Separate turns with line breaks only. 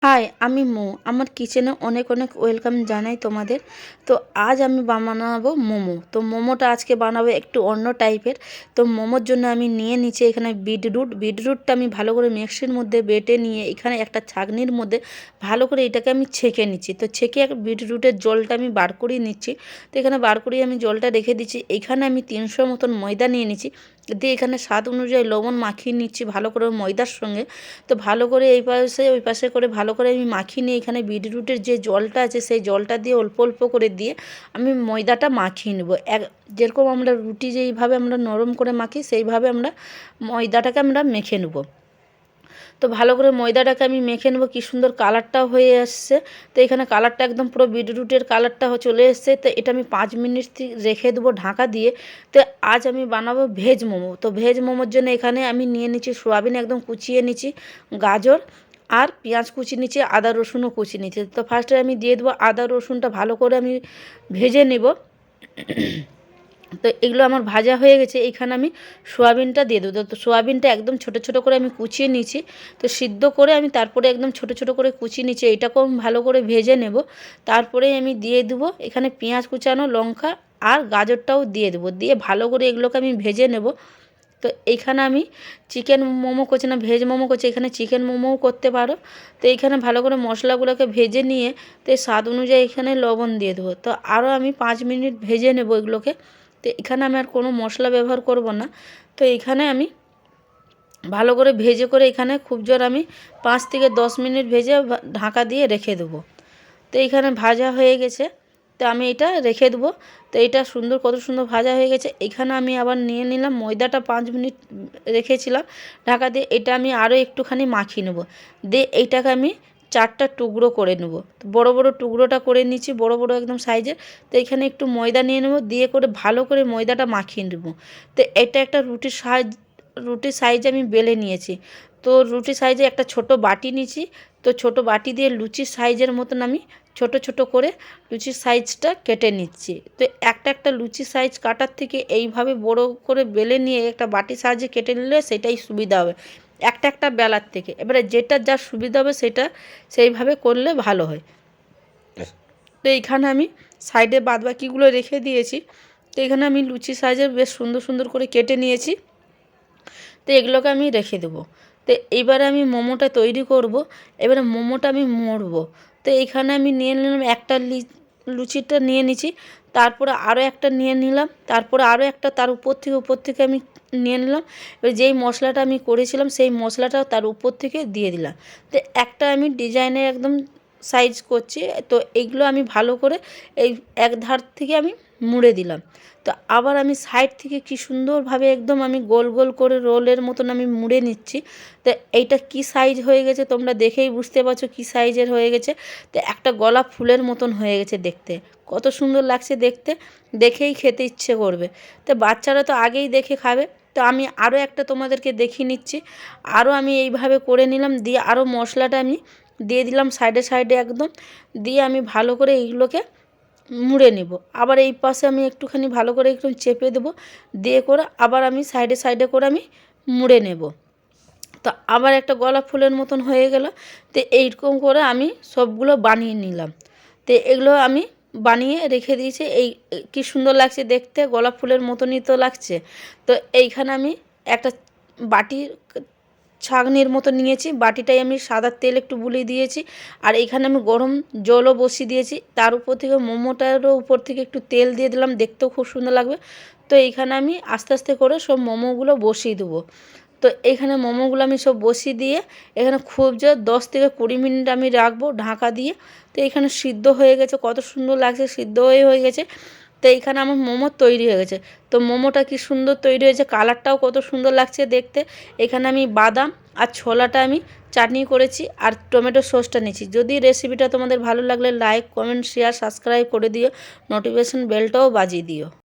High, আমি মৌ। আমার কিচেনে অনেক অনেক ওয়েলকাম জানাই তোমাদের। তো আজ আমি বানাবো মোমো। তো মোমোটা আজকে বানাবো একটু অন্য টাইপের। তো মোমোর জন্য আমি নিয়ে নিচ্ছি এখানে বিটরুটটা আমি ভালো করে মিক্সির মধ্যে বেটে নিয়ে এখানে একটা ছাঁকনির মধ্যে ভালো করে এটাকে আমি ছেঁকে নিচ্ছি। তো ছেঁকে বিটরুটের জলটা আমি বার করিয়ে নিচ্ছি। তো এখানে বার করিয়ে আমি জলটা রেখে দিচ্ছি। এখানে আমি 300 মতন ময়দা নিয়ে নিচ্ছি, দিয়ে এখানে স্বাদ অনুযায়ী লবণ মাখিয়ে নিচ্ছি ভালো করে ময়দার সঙ্গে। তো ভালো করে এই পাশে ওই পাশে করে ভালো করে আমি মাখিয়ে নিয়ে এখানে বিটরুটের যে জলটা আছে সেই জলটা দিয়ে অল্প অল্প করে দিয়ে আমি ময়দাটা মাখিয়ে নেব। যেরকম আমরা রুটি যেইভাবে আমরা নরম করে মাখি সেইভাবে আমরা ময়দাটাকে আমরা মেখে নেব। তো ভালো করে ময়দাটাকে আমি মেখে নেবো। কী সুন্দর কালারটাও হয়ে আসছে। তো এখানে কালারটা একদম পুরো বিটরুটের কালারটা চলে এসছে। তো এটা আমি 5 মিনিট রেখে দেবো ঢাকা দিয়ে। তো আজ আমি বানাবো ভেজ মোমো। তো ভেজ মোমোর জন্য এখানে আমি নিয়ে নিচ্ছি সোয়াবিন একদম কুচিয়ে নিচ্ছি, গাজর আর পেঁয়াজ কুচি নিচ্ছি, আদা রসুনও কুচি নিচ্ছি। তো ফার্স্টে আমি দিয়ে দেবো আদা রসুনটা ভালো করে আমি ভেজে নেব। তো এগুলো আমার ভাজা হয়ে গেছে। এইখানে আমি সোয়াবিনটা দিয়ে দেবো। তো সোয়াবিনটা একদম ছোট ছোট করে আমি কুচিয়ে নিয়েছি। তো সিদ্ধ করে আমি তারপরে একদম ছোট ছোট করে কুচিয়ে নিচ্ছি। এইটাকেও আমি ভালো করে ভেজে নেব। তারপরে আমি দিয়ে দেবো এখানে পেঁয়াজ কুচানো, লঙ্কা আর গাজরটাও দিয়ে দেবো। দিয়ে ভালো করে এগুলোকে আমি ভেজে নেব। তো এইখানে আমি চিকেন মোমো করছি না, ভেজ মোমো করছি। এখানে চিকেন মোমোও করতে পারো। তো এইখানে ভালো করে মশলাগুলোকে ভেজে নিয়ে তো স্বাদ অনুযায়ী এখানে লবণ দিয়ে দেবো। তো আরও আমি 5 মিনিট ভেজে নেব এগুলোকে। তো এখানে আমি আর কোনো মশলা ব্যবহার করব না। তো এইখানে আমি ভালো করে ভেজে করে এখানে খুব জোর আমি 5 থেকে 10 মিনিট ভেজে ঢাকা দিয়ে রেখে দেবো। তো এইখানে ভাজা হয়ে গেছে। তো আমি এটা রেখে দেবো। তো এটা সুন্দর, কত সুন্দর ভাজা হয়ে গেছে। এখানে আমি আবার নিয়ে নিলাম ময়দাটা 5 মিনিট রেখেছিলাম ঢাকা দিয়ে। এটা আমি আরও একটুখানি মাখিয়ে নেব। দিয়ে এইটাকে আমি 4টা টুকরো করে নেব। তো বড় বড় টুকরোটা করে নিচ্ছি, বড় বড় একদম সাইজের। তো এখানে একটু ময়দা নিয়ে নেব, দিয়ে করে ভালো করে ময়দাটা মাখিয়ে নেব। তো এটা একটা রুটির সাইজ আমি বেলে নিয়েছি। তো রুটি সাইজে একটা ছোট বাটি নিয়েছি। তো ছোট বাটি দিয়ে লুচির সাইজের মতন আমি ছোট ছোট করে লুচির সাইজটা কেটে নিচ্ছি। তো একটা একটা লুচির সাইজ কাটার থেকে এইভাবে বড় করে বেলে নিয়ে একটা বাটির সাহায্যে কেটে নিলে সেটাই সুবিধা হবে একটা একটা বেলার থেকে। এবারে যেটা যা সুবিধা হবে সেটা সেইভাবে করলে ভালো হয়। তো এইখানে আমি সাইডে বাদবাকিগুলো রেখে দিয়েছি। তো এখানে আমি লুচি সাইজের বেশ সুন্দর সুন্দর করে কেটে নিয়েছি। তো এগুলোকে আমি রেখে দেবো। তো এইবারে আমি মোমোটা তৈরি করব। এবারে মোমোটা আমি মোড়ব। তো এইখানে আমি নিয়ে নিলাম একটা লুচিটা নিয়ে নিচ্ছি, তারপরে আরও একটা নিয়ে নিলাম, তারপরে আরও একটা তার উপর থেকে আমি নিয়ে নিলাম। এবার যেই মশলাটা আমি করেছিলাম সেই মশলাটা তার উপর থেকে দিয়ে দিলাম। তো একটা আমি ডিজাইনের একদম সাইজ করছি। তো এইগুলো আমি ভালো করে এই এক ধার থেকে আমি মুড়ে দিলাম। তো আবার আমি সাইড থেকে কি সুন্দরভাবে একদম আমি গোল গোল করে রোলের মতন আমি মুড়ে নিচ্ছি। তো এইটা কি সাইজ হয়ে গেছে তোমরা দেখেই বুঝতে পারছো কি সাইজের হয়ে গেছে। তো একটা গোলাপ ফুলের মতন হয়ে গেছে দেখতে, কত সুন্দর লাগছে দেখতে, দেখেই খেতে ইচ্ছে করবে। তো বাচ্চারা তো আগেই দেখে খাবে। তো আমি আরও একটা তোমাদেরকে দেখিয়ে নিচ্ছি। আরও আমি এইভাবে করে নিলাম, দিয়ে আরও মশলাটা আমি দিয়ে দিলাম সাইডে সাইডে একদম। দিয়ে আমি ভালো করে এইগুলোকে মুড়ে নেব। আবার এই পাশে আমি একটুখানি ভালো করে একটু চেপে দেবো, দিয়ে করে আবার আমি সাইডে সাইডে করে আমি মুড়ে নেব। তো আবার একটা গোলাপ ফুলের মতন হয়ে গেল। তো এইরকম করে আমি সবগুলো বানিয়ে নিলাম। তো এগুলো আমি বানিয়ে রেখে দিয়েছি। এই কি সুন্দর লাগছে দেখতে, গোলাপ ফুলের মতনই তো লাগছে। তো এইখানে আমি একটা বাটির ছাঁকনির মতো নিয়েছি, বাটিটাই আমি সাদা তেল একটু বুলিয়ে দিয়েছি। আর এইখানে আমি গরম জলও বসিয়ে দিয়েছি, তার উপর থেকে মোমোটারও উপর থেকে একটু তেল দিয়ে দিলাম, দেখতেও খুব সুন্দর লাগবে। তো এইখানে আমি আস্তে আস্তে করে সব মোমোগুলো বসিয়ে দেবো। তো এইখানে মোমোগুলো আমি সব বসিয়ে দিয়ে এখানে খুব জোর 10 থেকে 20 মিনিট আমি রাখবো ঢাকা দিয়ে। তো এখানে সিদ্ধ হয়ে গেছে, কত সুন্দর লাগছে, সিদ্ধ হয়ে গেছে। তো এইখানে আমার মোমো তৈরি হয়ে গেছে। তো মোমোটা কি সুন্দর তৈরি হয়েছে, কালারটাও কত সুন্দর লাগছে দেখতে। এখানে আমি বাদাম আর ছোলাটা আমি চাটনি করেছি আর টমেটো সসটা নিয়েছি। যদি রেসিপিটা তোমাদের ভালো লাগলে লাইক, কমেন্ট, শেয়ার, সাবস্ক্রাইব করে দিও, নোটিফিকেশন বেলটাও বাজিয়ে দিও।